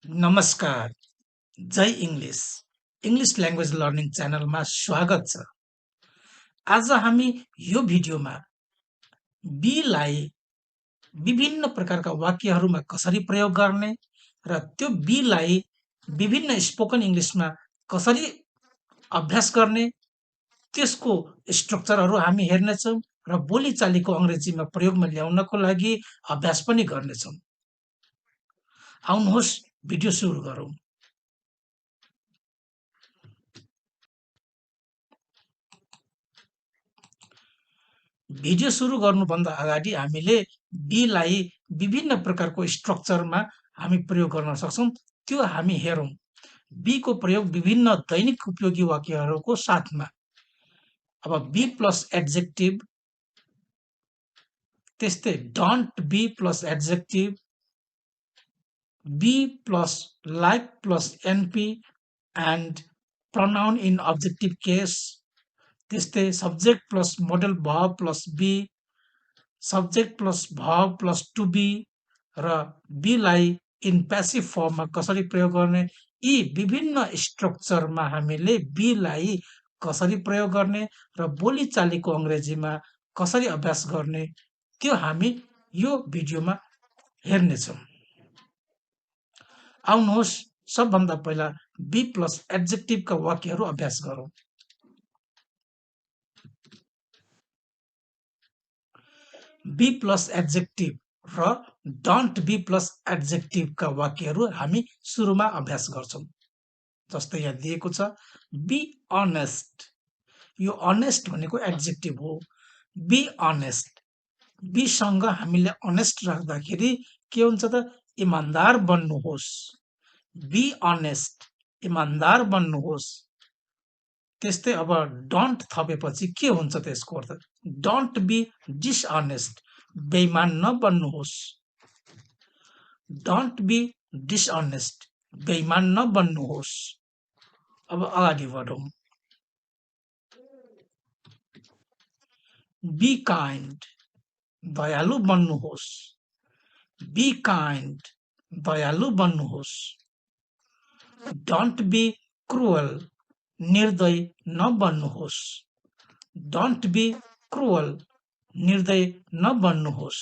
नमस्कार, जय English English language learning च्यानलमा स्वागत छ। आज हामी यो भिडियोमा बीलाई विभिन्न प्रकारका वाक्यहरूमा कसरी प्रयोग गर्ने र त्यो बीलाई विभिन्न स्पोकन इङ्ग्लिसमा कसरी अभ्यास गर्ने त्यसको स्ट्रक्चरहरू हामी हेर्नेछौँ र बोलीचालीको अङ्ग्रेजीमा प्रयोगमा ल्याउनको लागि अभ्यास पनि गर्नेछौँ। आउनुहोस् भिडियो सुरु गरौँ। भिडियो सुरु गर्नुभन्दा अगाडि हामीले बीलाई विभिन्न प्रकारको स्ट्रक्चरमा हामी प्रयोग गर्न सक्छौँ, त्यो हामी हेरौँ। बीको प्रयोग विभिन्न दैनिक उपयोगी वाक्यहरूको साथमा। अब बी प्लस एड्जेक्टिभ, त्यस्तै don't be plus adjective, be plus like plus NP and pronoun in objective case, त्यस्तै subject plus modal verb plus be, subject plus verb plus to be र बीलाई इन प्यासिभ फर्ममा कसरी प्रयोग गर्ने, यी विभिन्न स्ट्रक्चरमा हामीले बीलाई कसरी प्रयोग गर्ने र बोलीचालीको अङ्ग्रेजीमा कसरी अभ्यास गर्ने त्यो हामी यो भिडियोमा हेर्नेछौँ। आउनुहोस् सबभन्दा पहिला बी प्लस एड्जेक्टिभका वाक्यहरू अभ्यास गरौँ। बी प्लस एड्जेक्टिभ र डोन्ट बी प्लस एड्जेक्टिभका वाक्यहरू हामी सुरुमा अभ्यास गर्छौँ। जस्तै यहाँ दिएको छ, बी अनेस्ट। यो अनेस्ट भनेको एड्जेक्टिभ हो। बी अनेस्ट, बीसँग हामीले अनेस्ट राख्दाखेरि के हुन्छ त, इमान्दार बन्नुहोस्। बी अनेस्ट, इमान्दार बन्नुहोस्। त्यस्तै अब डोन्ट थपेपछि के हुन्छ त्यसको अर्थ, डोन्ट बी डिसअनेस्ट, बेइमान नबन्नुहोस्। डोन्ट बी डिसअनेस्ट, बेइमान नबन्नुहोस्। अब अगाडि बढौँ। बी काइन्ड, दयालु बन्नुहोस्। बी काइन्ड, दयालु बन्नुहोस्। डोन्ट बी क्रुअल, निर्दय नबन्नुहोस्। डोन्ट बी क्रुअल, निर्दय नबन्नुहोस्।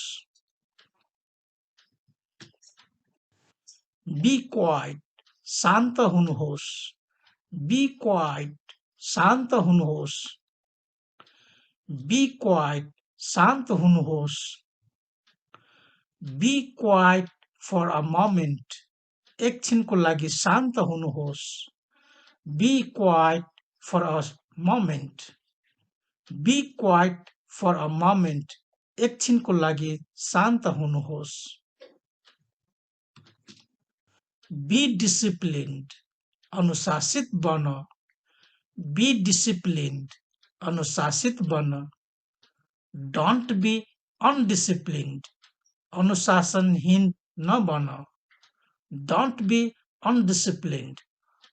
बी क्वाइट, शान्त हुनुहोस्। बी क्वाइट, शान्त हुनुहोस्। बी क्वाइट, शान्त हुनुहोस्। Be quiet for a moment, एकछिनको लागि शान्त हुनुहोस्। Be quiet for a moment, be quiet for a moment, एकछिनको लागि शान्त हुनुहोस्। बी डिसिप्लिन्ड, अनुशासित बन। बी डिसिप्लिन्ड, अनुशासित बन। डोन्ट बी अनडिसिप्लिन्ड, अनुशासनहीन नबन। डोन्ट बी अनडिसिप्लिन्ड,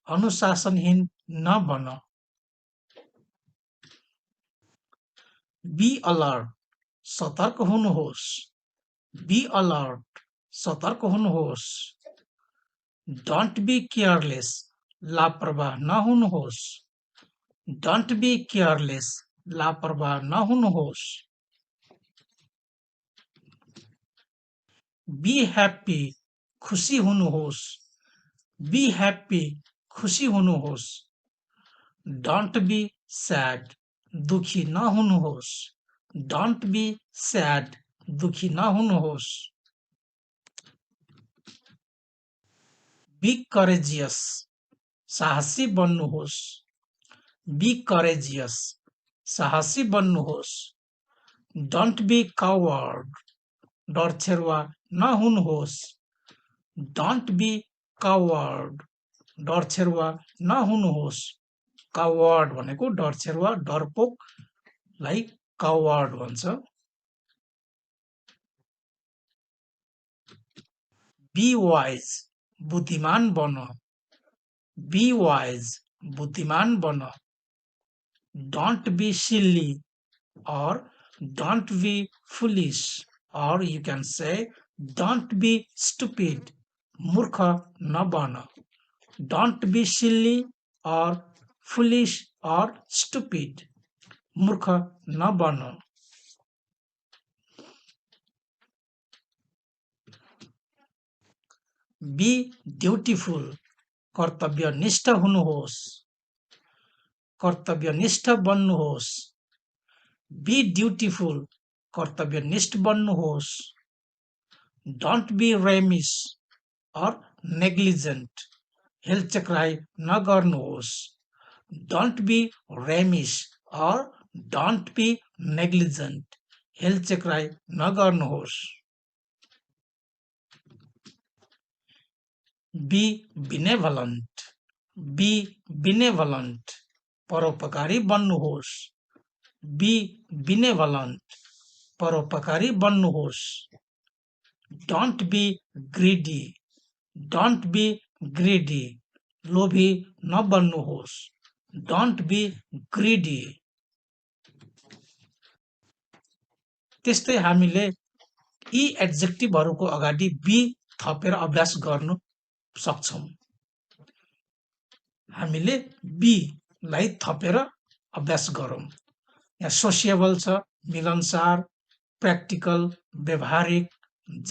अनुशासनहीन नबन। बी अलर्ट, सतर्क हुनुहोस्। बी अलर्ट, सतर्क हुनुहोस्। डोन्ट बी केयरलेस, लापरवाह नहुनुहोस्। डोन्ट बी केयरलेस, लापरवाह नहुनुहोस्। बी ह्याप्पी, खुसी हुनुहोस्। बी ह्याप्पी, खुसी हुनुहोस्। डोन्ट बी स्याड, दुखी नहुनुहोस्। डोन्ट बी स्याड, दुखी नहुनुहोस्। बी करेजियस, साहसी बन्नुहोस्। बी करेजियस, साहसी बन्नुहोस्। डोन्ट बी कावर्ड, डरछेरुवा नहुनुहोस्। डोन्ट बी कावर्ड, डरछेरुवा नहुनुहोस्। कावर्ड भनेको डरछेरुवा, डरपोकलाई कावर्ड भन्छ। बी वाइज, बुद्धिमान बन। बी वाइज, बुद्धिमान बन। Don't be silly or don't be foolish, or you can say don't be stupid, मूर्ख नबन. Don't be silly or foolish or stupid. मूर्ख नबन. Be dutiful. कर्तव्यनिष्ठ हुनुहोस्. कर्तव्यनिष्ठ बन्नुहोस्. Be dutiful. कर्तव्यनिष्ठ बन्नुहोस्. Don't be remiss or negligent. हेलचक्राई नगर्नुहोस्. Don't be remiss or don't be negligent. हेलचक्राई नगर्नुहोस्. Be benevolent. Be benevolent. परोपकारी बन्नुहोस्. Be benevolent. परोपकारी बन्नुहोस्. Don't be greedy. Don't be greedy. लोभी नबन्नुहोस्. Don't be greedy. त्यस्तै हामीले यी एडजेक्टिभहरूको अगाडि बी थपेर अभ्यास गर्नु सक्छौं. हामीले बी लाई थपेर अभ्यास गरौं. यहाँ सोसिएबल छ, मिलनसार, प्र्याक्टिकल, व्यवहारिक,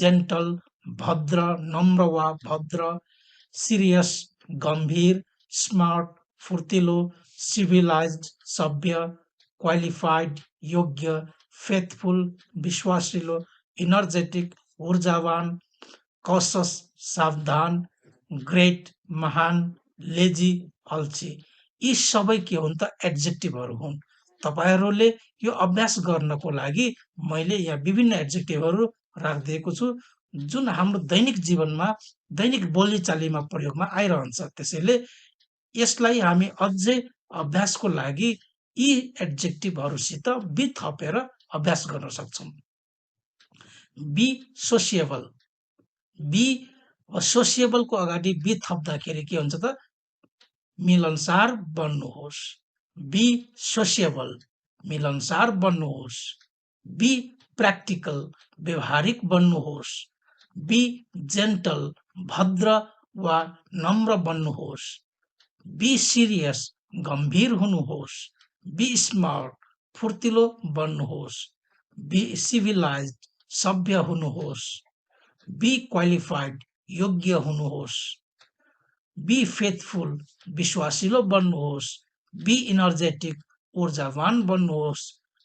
जेन्टल, भद्र, नम्र वा भद्र, सिरियस, गम्भीर, स्मार्ट, फुर्तिलो, सिभिलाइज्ड, सभ्य, क्वालिफाइड, योग्य, फेथफुल, विश्वासिलो, इनर्जेटिक, ऊर्जावान, कॉशस, सावधान, ग्रेट, महान, लेजी, अल्छी. यी सबै के हुन् त एडजेक्टिभहरू हुन्. तपाईहरुले यो अभ्यास गर्नको लागि मैले यहाँ विभिन्न एडजेक्टिभहरू राखिदिएको छु जुन हाम्रो दैनिक जीवनमा दैनिक बोलीचालीमा प्रयोगमा आइरहन्छ. त्यसैले यसलाई हामी अझै अभ्यासको लागि यी एडजेक्टिभहरूसित बी थपेर अभ्यास गर्न सक्छौं. बी सोसिएबल. बी सोसिएबलको अगाडि बी थप्दाखेरि के हुन्छ त मिलनसार बन्नुहोस्. बी सोसिएबल. मिलनसार बन्नुहोस्. Be practical. व्यवहारिक बन्नुहोस्. Be gentle. भद्र वा नम्र बन्नुहोस्. Be serious. गम्भीर हुनुहोस्. Be smart. फुर्तिलो बन्नुहोस्. Be civilised. सभ्य हुनुहोस्. Be qualified. योग्य हुनुहोस्. Be faithful. विश्वासिलो बन्नुहोस्. Be energetic. ऊर्जावान बन्नुहोस्.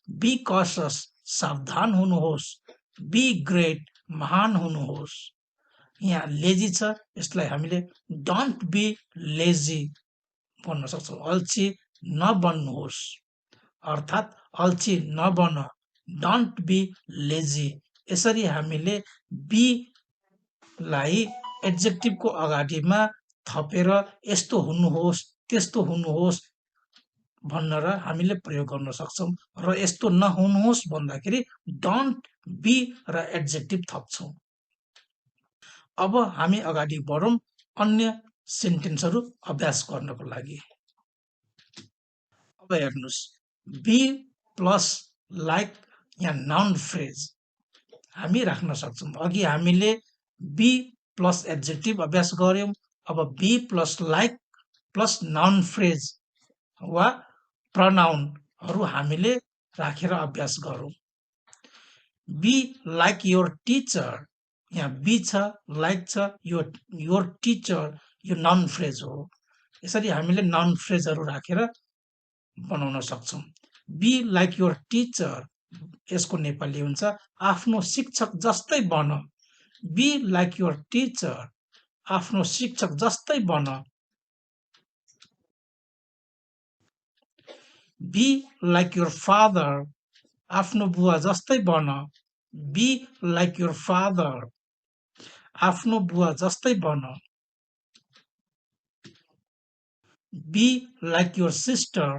Be cautious. सावधान हुनुहोस्. Be great. महान हुनुहोस्. यहाँ लेजी छ, यसलाई हामीले डोन्ट बी लेजी भन्न सक्छौं. अल्छी नबन्नुहोस्. अर्थात् अल्छी नबन. Don't be lazy. यसरी हामीले बी लाई एडजेक्टिभको अगाडिमा थपेर यस्तो हुनुहोस्, त्यस्तो हुनुहोस् भनेर हामीले प्रयोग गर्न सक्छौं. र यस्तो नहुनुहोस् भन्दाखेरि डोन्ट बी र एडजेक्टिभ थप्छौं. अब हामी अगाडि बढौं अन्य सेन्टेन्सहरू अभ्यास गर्नको लागि. अब हेर्नुस्, बी प्लस लाइक या नाउन फ्रेज हामी राख्न सक्छौं. अघि हामीले बी प्लस एडजेक्टिभ अभ्यास गर्यौं. अब be plus like plus noun phrase वा प्रनाउनहरू हामीले राखेर अभ्यास गरौं. Be like your teacher. यहाँ बी छ, लाइक छ, योर टिचर यो नाउन फ्रेज हो. यसरी हामीले नाउन फ्रेजहरू राखेर बनाउन सक्छौं. बी लाइक योर टिचर यसको नेपाली हुन्छ आफ्नो शिक्षक जस्तै बन. Be like your teacher. आफ्नो शिक्षक जस्तै बन. Be like your father. आफ्नो बुवा जस्तै बन. Be like your father. आफ्नो बुवा जस्तै बन. Be like your sister.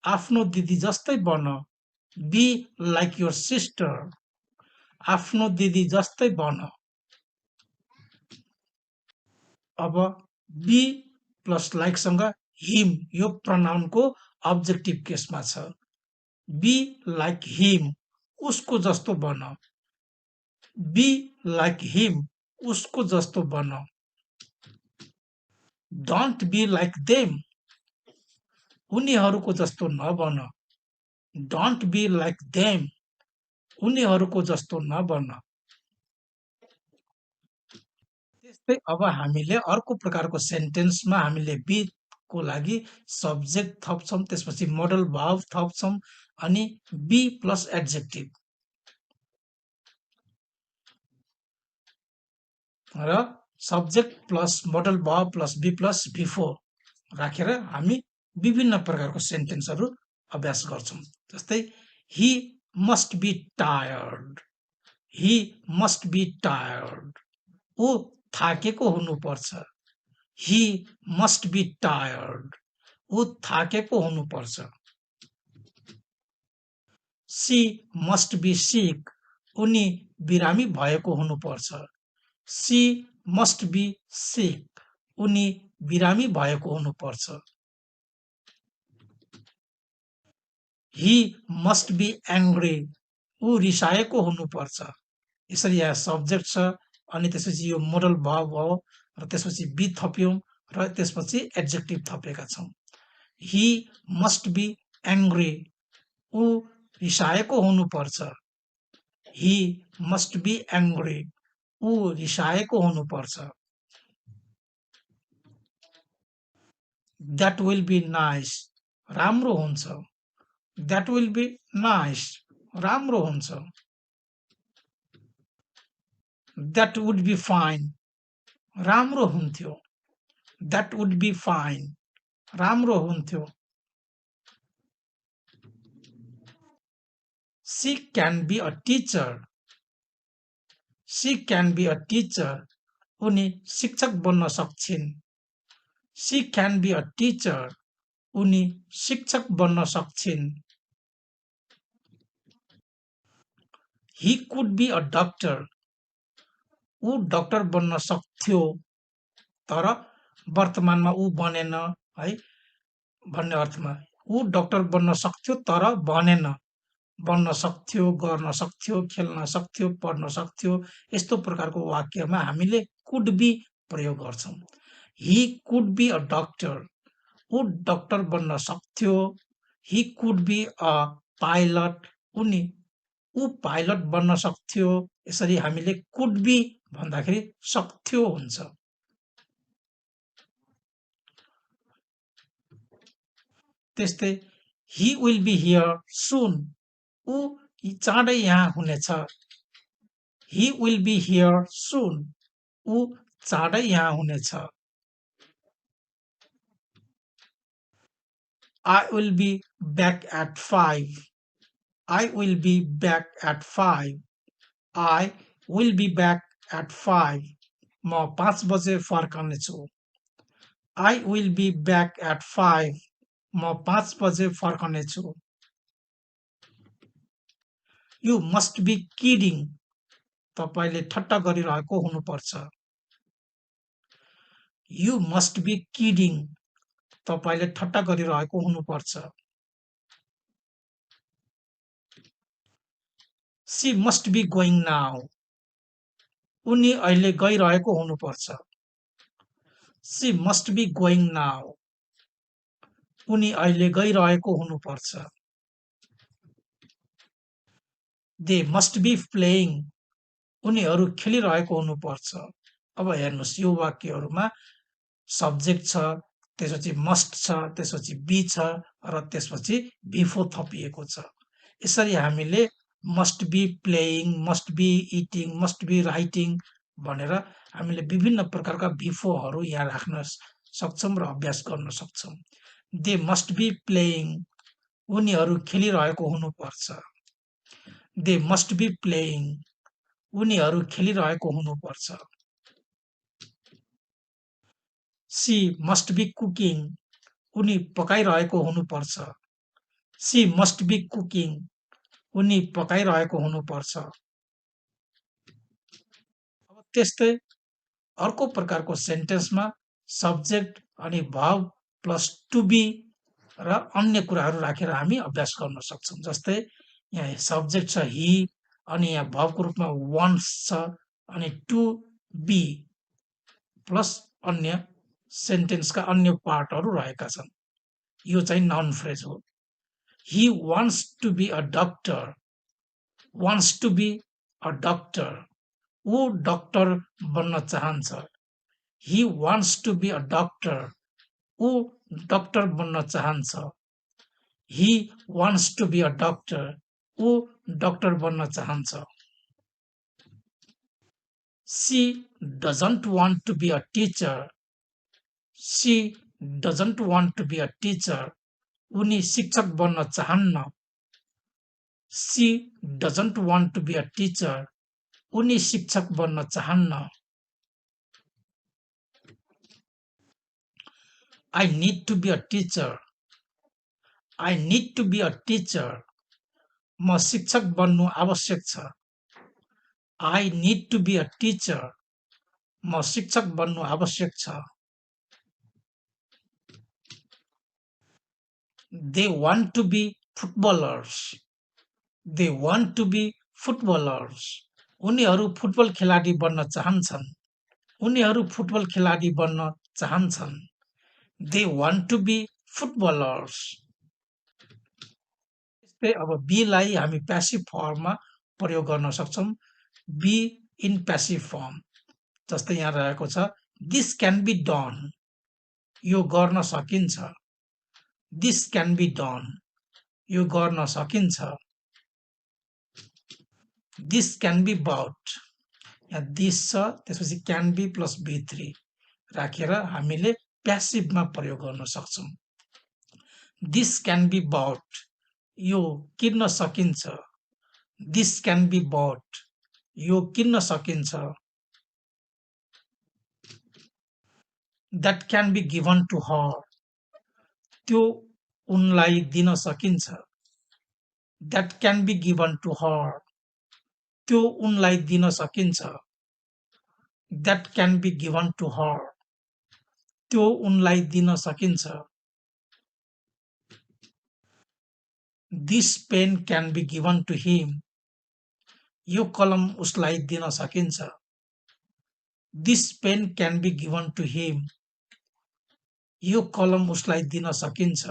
आफ्नो दिदी जस्तै बन. Be like your sister. आफ्नो दिदी जस्तै बन. अब बी प्लस लाइक सँग हिम यो प्रनाउनको अब्जेक्टिभ केसमा छ. बी लाइक हिम उसको जस्तो बन. बी लाइक हिम उसको जस्तो बन. डोन्ट बी लाइक देम, उनीहरूको जस्तो नबन। डोन्ट बी लाइक देम, उनीहरूको जस्तो नबन। त्यस्तै अब हामीले अर्को प्रकारको सेन्टेन्समा हामीले बी को लागि सब्जेक्ट थप्छौँ, त्यसपछि मोडल भार्ब थप्छौँ अनि बी प्लस एड्जेक्टिभ र subject plus modal verb plus be plus before राखेर हामी विभिन्न प्रकारको सेन्टेन्सहरू अभ्यास गर्छौँ। जस्तै he must be tired, he must be tired, ऊ थाकेको हुनुपर्छ। ही मस्ट बी टायर्ड, ऊ थाकेको हुनुपर्छ। सी मस्ट बी सिक, उनी बिरामी भएको हुनुपर्छ। सी मस्ट बी सिक, उनी बिरामी भएको हुनुपर्छ। ही मस्ट बी एङ्ग्री, ऊ रिसाएको हुनुपर्छ। यसरी यहाँ सब्जेक्ट छ अनि त्यसपछि यो मोडल भार्ब हो र त्यसपछि बी थप्यौँ र त्यसपछि एड्जेक्टिभ थपेका छौँ। ही मस्ट बी एङ्ग्री, ऊ रिसाएको हुनुपर्छ। ही मस्ट बी एङ्ग्री, ऊ रिसाएको हुनुपर्छ। द्याट विल बी नाइस, राम्रो हुन्छ। द्याट विल बी नाइस, राम्रो हुन्छ। द्याट वुड बी फाइन, राम्रो हुन्थ्यो। द्याट वुड बी फाइन, राम्रो हुन्थ्यो। She can be a teacher, she can be a teacher, उनी शिक्षक बन्न सक्छिन्। She can be a teacher, उनी शिक्षक बन्न सक्छिन्। He could be a doctor, ऊ डक्टर बन्न सक्थ्यो तर वर्तमानमा ऊ बनेन है भन्ने अर्थमा। ऊ डक्टर बन्न सक्थ्यो तर बनेन। बन्न सक्थ्यो, गर्न सक्थ्यो, खेल्न सक्थ्यो, पढ्न सक्थ्यो, यस्तो प्रकारको वाक्यमा हामीले कुड बी प्रयोग गर्छौँ। He could be a doctor, ऊ डक्टर बन्न सक्थ्यो। He could be a pilot, उनी ऊ पाइलट बन्न सक्थ्यो। यसरी हामीले कुड बी भन्दाखेरि सक्थ्यो हुन्छ। त्यस्तै ही विल बी हियर सुन, ऊ चाँडै यहाँ हुनेछ। ही विल बी हियर सुन, ऊ चाँडै यहाँ हुनेछ। I will be back at 5. I will be back at 5. I will be back at 5. म 5 बजे फर्कनेछु। I will be back at 5. म 5 बजे फर्कनेछु। You must be kidding. तपाईले ठट्टा गरिरहेको हुनुपर्छ। You must be kidding. तपाईले ठट्टा गरिरहेको हुनुपर्छ। She must be going now. उनी अहिले गइरहेको हुनुपर्छ। She must be going now. उनी अहिले गइरहेको हुनुपर्छ। They must be playing. उनीहरू खेलिरहेको हुनुपर्छ। अब हेर्नुहोस् यो वाक्यहरूमा सब्जेक्ट छ, त्यसपछि मस्ट छ, त्यसपछि बी छ र त्यसपछि बिफोर थपिएको छ। यसरी हामीले must be playing, must be eating, must be writing भनेर हामीले विभिन्न प्रकारका बिफोरहरू यहाँ राख्न सक्छौँ र अभ्यास गर्न सक्छौँ। दे मस्ट बी प्लेइङ, उनीहरू खेलिरहेको हुनुपर्छ। दे मस्ट बी प्लेइङ, उनीहरू खेलिरहेको हुनुपर्छ। सी मस्ट बी कुकिङ, उनी पकाइरहेको हुनुपर्छ। सी मस्ट बी कुकिङ, उनी पकाइरहेको हुनुपर्छ। अब त्यस्तै अर्को प्रकारको सेन्टेन्समा सब्जेक्ट अनि भर्ब प्लस टु बी र अन्य कुराहरू राखेर हामी अभ्यास गर्न सक्छौँ। जस्तै यहाँ सब्जेक्ट छ ही अनि यहाँ भर्बको रूपमा वन्स छ अनि टु बी प्लस अन्य सेन्टेन्सका अन्य पार्टहरू रहेका छन्। यो चाहिँ नाउन फ्रेज हो। He wants to be a doctor. Wants to be a doctor. ऊ डक्टर बन्न चाहन्छ। He wants to be a doctor. ऊ डक्टर बन्न चाहन्छ। He wants to be a doctor. ऊ डक्टर बन्न चाहन्छ। She doesn't want to be a teacher. She doesn't want to be a teacher. उनी शिक्षक बन्न चाहन्न। She doesn't want to be a teacher. उनी शिक्षक बन्न चाहन्न। I need to be a teacher. I need to be a teacher. म शिक्षक बन्नु आवश्यक छ। I need to be a teacher. म शिक्षक बन्नु आवश्यक छ। They want to be footballers. They want to be footballers. उनीहरू फुटबल खेलाडी बन्न चाहन्छन्। उनीहरू फुटबल खेलाडी बन्न चाहन्छन्। They want to be footballers. अब बी लाई हामी प्यासिभ फर्ममा प्रयोग गर्न सक्छौं। बी इन प्यासिभ फर्म जस्तै यहाँ रहेको छ दिस क्यान बी डन। यो गर्न सकिन्छ। This can be done. यो गर्न सकिन्छ। This can be but. यहाँ दिस छ त्यसपछि क्यान बी प्लस बी3 राखेर हामीले प्यासिभमा प्रयोग गर्न सक्छौं। This can be bought. यो किन्न सकिन्छ। This can be bought. यो किन्न सकिन्छ। That can be given to her. त्यो उनलाई दिन सकिन्छ। That can be given to her. त्यो उनलाई दिन सकिन्छ। That can be given to her. त्यो उनलाई दिन सकिन्छ। This pen can be given to him. यो कलम उसलाई दिन सकिन्छ। This pen can be given to him. यो कलम उसलाई दिन सकिन्छ।